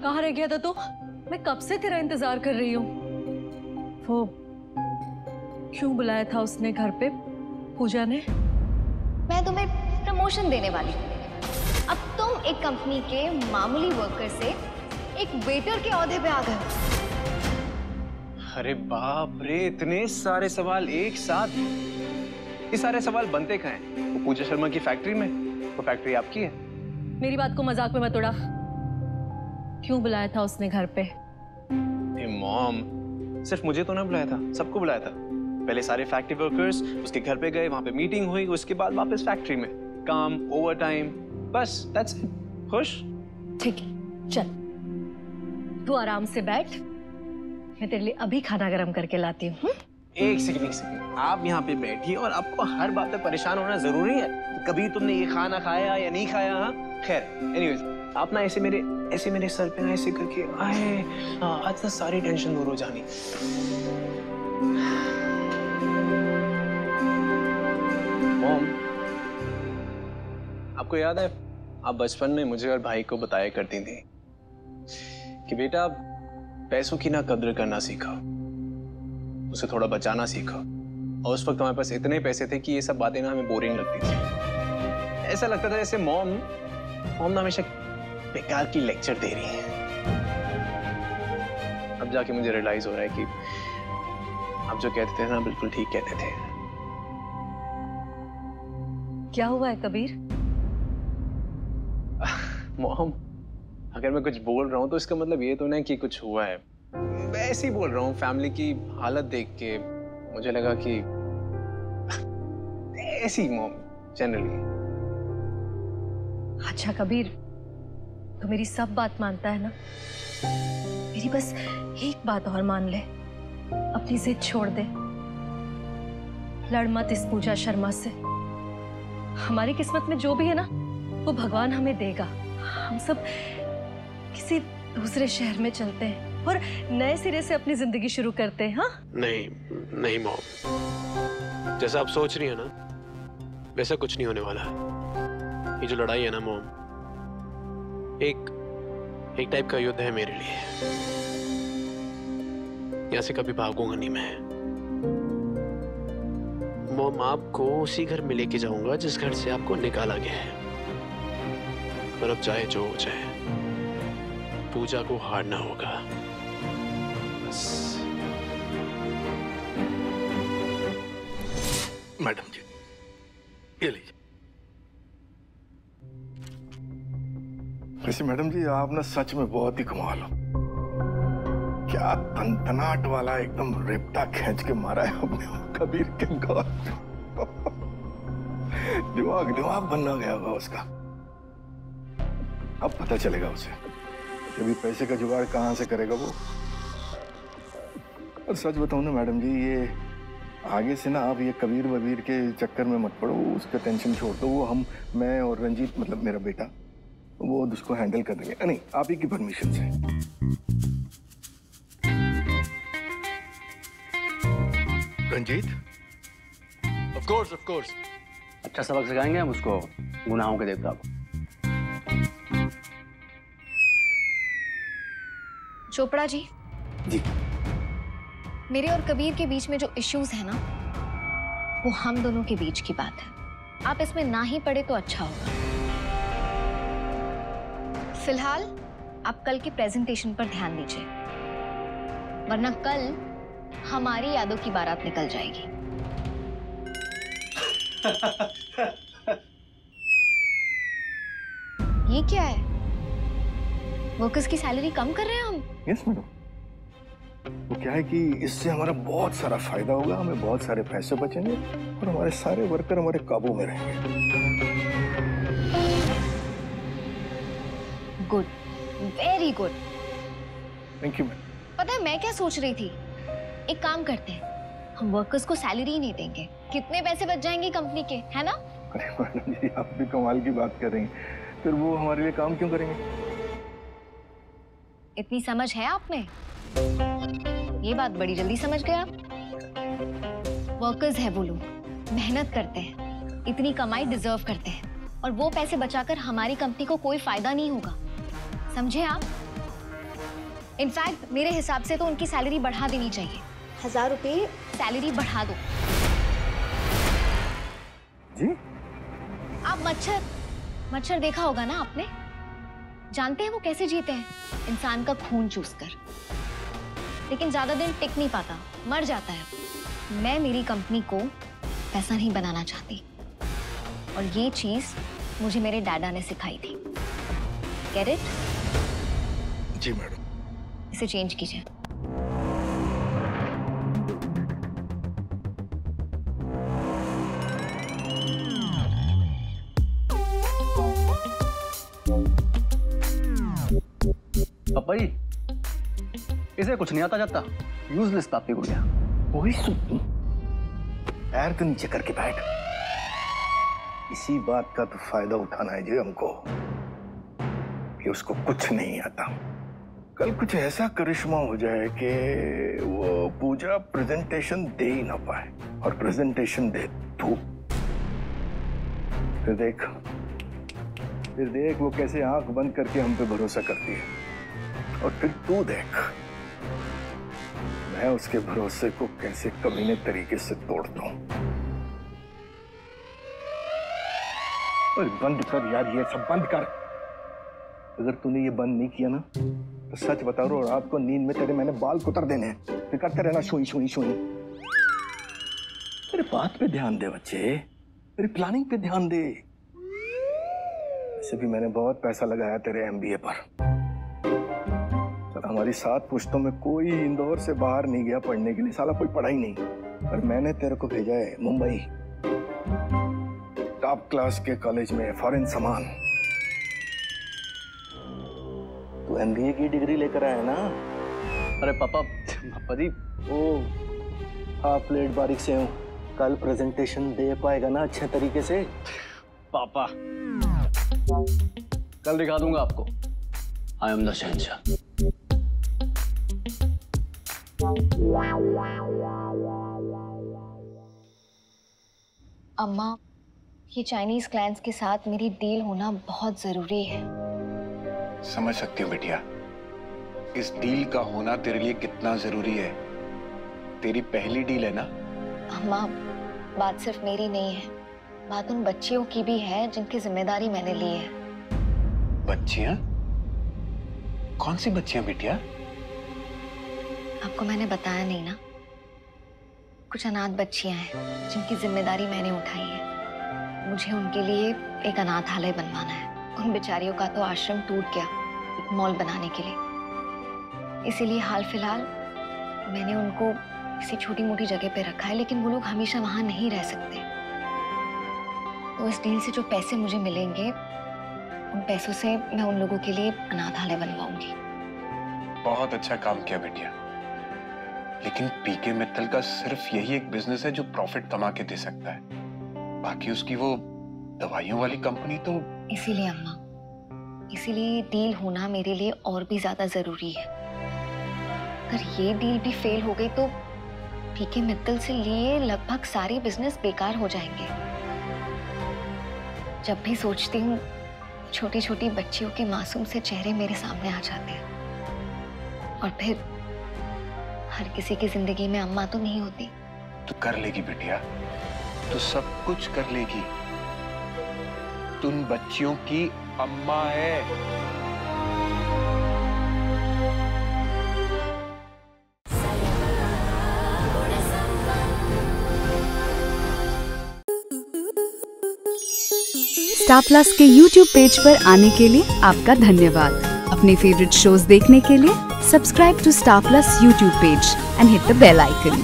कहाँ रह गया था तू? मैं कब से तेरा इंतजार कर रही हूँ। वो क्यों बुलाया था उसने घर पे, पूजा ने? मैं तुम्हें प्रमोशन देने वाली हूँ। अब तुम एक कंपनी के मामूली वर्कर से एक वेटर के ओहदे पे आ गए हो। अरे बाप रे, इतने सारे सवाल एक साथ। ये सारे सवाल बनते कहाँ हैं? वो पूजा शर्मा की फैक्ट्री में। वो फैक्ट्री आपकी है? मेरी बात को मजाक में मत उड़ा। क्यों बुलाया था उसने घर पे? मॉम, सिर्फ मुझे तो ना बुलाया था, सबको बुलाया था। पहले सारे फैक्ट्री वर्कर्स उसके घर पे गए, वहां पे मीटिंग हुई, उसके बाद वापस फैक्ट्री में काम, ओवर टाइम, बस दैट्स इट। खुश? ठीक है, चल तू आराम से बैठ, मैं तेरे लिए अभी खाना गरम करके लाती हूँ। एक सेकंड, आप यहाँ पे बैठिए और आपको हर बात पे परेशान होना जरूरी है? कभी तुमने ये खाना खाया या नहीं खाया? हाँ खैर, एनीवेज, आप ना ऐसे मेरे सर पे ना ऐसे करके आए, आज ना सारी टेंशन दूर हो जानी। मॉम, आपको याद है आप बचपन में मुझे और भाई को बताया करती थी कि बेटा पैसों की ना कद्र करना सीखो, उसे थोड़ा बचाना सीखो। और उस वक्त हमारे पास इतने पैसे थे कि ये सब बातें ना हमें बोरिंग लगती थी। ऐसा लगता था जैसे मॉम ना हमेशा बेकार की लेक्चर दे रही है। अब जाके मुझे रियलाइज हो रहा है कि आप जो कहते थे ना बिल्कुल ठीक कहते थे। क्या हुआ है कबीर? मॉम, अगर मैं कुछ बोल रहा हूँ तो इसका मतलब ये तो नहीं कि कुछ हुआ है। ऐसे ही बोल रहा हूँ, फैमिली की हालत देख के मुझे लगा कि ऐसी मॉम जनरली। अच्छा कबीर, तो मेरी सब बात मानता है ना? मेरी बस एक बात और मान ले, अपनी जिद छोड़ दे, लड़ मत इस पूजा शर्मा से। हमारी किस्मत में जो भी है ना वो भगवान हमें देगा। हम सब किसी दूसरे शहर में चलते हैं और नए सिरे से अपनी जिंदगी शुरू करते हैं। हाँ नहीं मॉम, जैसा आप सोच रही है ना वैसा कुछ नहीं होने वाला। ये जो लड़ाई है ना मॉम, एक टाइप का युद्ध है मेरे लिए। यहाँ से कभी भागूंगा नहीं मैं। मॉम, आपको उसी घर में लेके जाऊंगा जिस घर से आपको निकाला गया है। पर अब चाहे जो हो जाए, पूजा को हारना होगा बस। मैडम जी, ये लीजिए। वैसे मैडम जी, आप ना सच में बहुत ही कमाल हो। क्या तनतनाट वाला एकदम रेपटा खींच के मारा है आपने कबीर के गौर। दिमाग बनना गया होगा उसका। अब पता चलेगा उसे अभी पैसे का जुगाड़ कहां से करेगा वो। और सच बताऊं ना मैडम जी, ये आगे से ना आप ये कबीर वबीर के चक्कर में मत पड़ो, उसका टेंशन छोड़ दो। वो मैं और रंजीत, मतलब मेरा बेटा, वो उसको हैंडल कर देंगे। नहीं, आप ही की परमिशन से। Ranjit, of course. अच्छा सबक सिखाएंगे हम उसको, गुनाहों के देवता को। चोपड़ा जी। जी। मेरे और कबीर के बीच में जो इश्यूज है ना, वो हम दोनों के बीच की बात है। आप इसमें ना ही पड़े तो अच्छा होगा। फिलहाल आप कल की प्रेजेंटेशन पर ध्यान दीजिए, वरना कल हमारी यादों की बारात निकल जाएगी। ये क्या है? वर्कर्स की सैलरी कम कर रहे हैं हम? Yes madam. वो क्या है कि इससे हमारा बहुत सारा फायदा होगा, हमें बहुत सारे पैसे बचेंगे और हमारे सारे वर्कर हमारे काबू में रहेंगे। Good, very good. Thank you madam. पता है मैं क्या सोच रही थी? एक काम करते हैं, हम वर्कर्स को सैलरी ही नहीं देंगे। कितने पैसे बच जाएंगे कंपनी के, है ना? अरे मैडम जी, आप भी कमाल की बात कर रही हैं। फिर वो हमारे लिए काम क्यों करेंगे? इतनी समझ है आप में? ये बात बड़ी जल्दी समझ गए आप। वर्कर्स है वो लोग, मेहनत करते हैं, इतनी कमाई डिजर्व करते हैं, और वो पैसे बचाकर हमारी कंपनी को कोई फायदा नहीं होगा, समझे आप? इनफैक्ट मेरे हिसाब से तो उनकी सैलरी बढ़ा देनी चाहिए। 1000 रुपए सैलरी बढ़ा दो। जी? आप मच्छर देखा होगा ना आपने? जानते हैं वो कैसे जीते हैं? इंसान का खून चूस कर। लेकिन ज्यादा दिन टिक नहीं पाता, मर जाता है। मैं मेरी कंपनी को पैसा नहीं बनाना चाहती, और ये चीज मुझे मेरे डैडा ने सिखाई थी। Get it? जी मैडम। इसे चेंज कीजिए। पापा जी, इसे कुछ नहीं आता जाता, यूजलेस पापी गुड़िया। वही सुन, पैर तो नीचे करके बैठ। इसी बात का तो फायदा उठाना है जी हमको कि उसको कुछ नहीं आता। कल कुछ ऐसा करिश्मा हो जाए कि वो पूजा प्रेजेंटेशन दे ही ना पाए, और प्रेजेंटेशन दे तू, फिर देख वो कैसे आंख बंद करके हम पे भरोसा करती है। और फिर तू देख मैं उसके भरोसे को कैसे कमीने तरीके से तोड़ता हूं। बंद कर यार, ये सब बंद कर। अगर तूने ये बंद नहीं किया ना तो सच बता रहा हूं, रात को नींद में तेरे मैंने बाल कुतर देने हैं, फिर करते रहना शोई शोई शोई। तेरे बात पे ध्यान दे बच्चे, तेरी प्लानिंग पे ध्यान दे। वैसे भी मैंने बहुत पैसा लगाया तेरे MBA पर। हमारी 7 पुश्तों में कोई इंदौर से बाहर नहीं गया पढ़ने के लिए, साला कोई पढ़ा ही नहीं। और मैंने तेरे को भेजा है मुंबई, टॉप क्लास के कॉलेज में, फॉरेन सामान। तू MBA की डिग्री लेकर आया ना? अरे पापा जी, ओ हाफ प्लेट बारीक से हूँ, कल प्रेजेंटेशन दे पाएगा ना अच्छे तरीके से? पापा कल दिखा दूंगा आपको, आई एम द शहंशाह। अम्मा, ये चाइनीज क्लाइंट्स के साथ मेरी डील होना बहुत जरूरी है। समझ सकती हूँ बिटिया, इस डील का होना तेरे लिए कितना जरूरी है। तेरी पहली डील है ना? अम्मा, बात सिर्फ मेरी नहीं है, बात उन बच्चियों की भी है जिनकी जिम्मेदारी मैंने ली है। बच्चियां? कौन सी बच्चियां बिटिया? आपको मैंने बताया नहीं ना, कुछ अनाथ बच्चियां हैं जिनकी जिम्मेदारी मैंने उठाई है। मुझे उनके लिए एक अनाथालय बनवाना है। उन बेचारियों का तो आश्रम टूट गया एक मॉल बनाने के लिए, इसीलिए हाल फिलहाल मैंने उनको किसी छोटी मोटी जगह पे रखा है, लेकिन वो लोग हमेशा वहां नहीं रह सकते। तो इस डील से जो पैसे मुझे मिलेंगे, उन पैसों से मैं उन लोगों के लिए अनाथालय बनवाऊंगी। बहुत अच्छा काम किया बिटिया, लेकिन पीके मित्तल का सिर्फ यही एक बिजनेस है जो प्रॉफिट कमा के दे सकता है। बाकी उसकी वो दवाइयों वाली कंपनी तो। इसीलिए अम्मा, इसीलिए डील होना मेरे लिए और भी ज्यादा जरूरी है। अगर ये डील भी फेल हो गई तो पीके मित्तल से लिए लगभग सारे बिजनेस बेकार हो जाएंगे। जब भी सोचती हूँ, छोटी छोटी बच्चियों के मासूम से चेहरे मेरे सामने आ जाते हैं, और फिर हर किसी की जिंदगी में अम्मा तो नहीं होती। तू कर लेगी बिटिया, तू सब कुछ कर लेगी। तू उन बच्चियों की अम्मा है। स्टार प्लस के YouTube पेज पर आने के लिए आपका धन्यवाद। अपने फेवरेट शोज देखने के लिए subscribe to Star Plus YouTube page and hit the bell icon.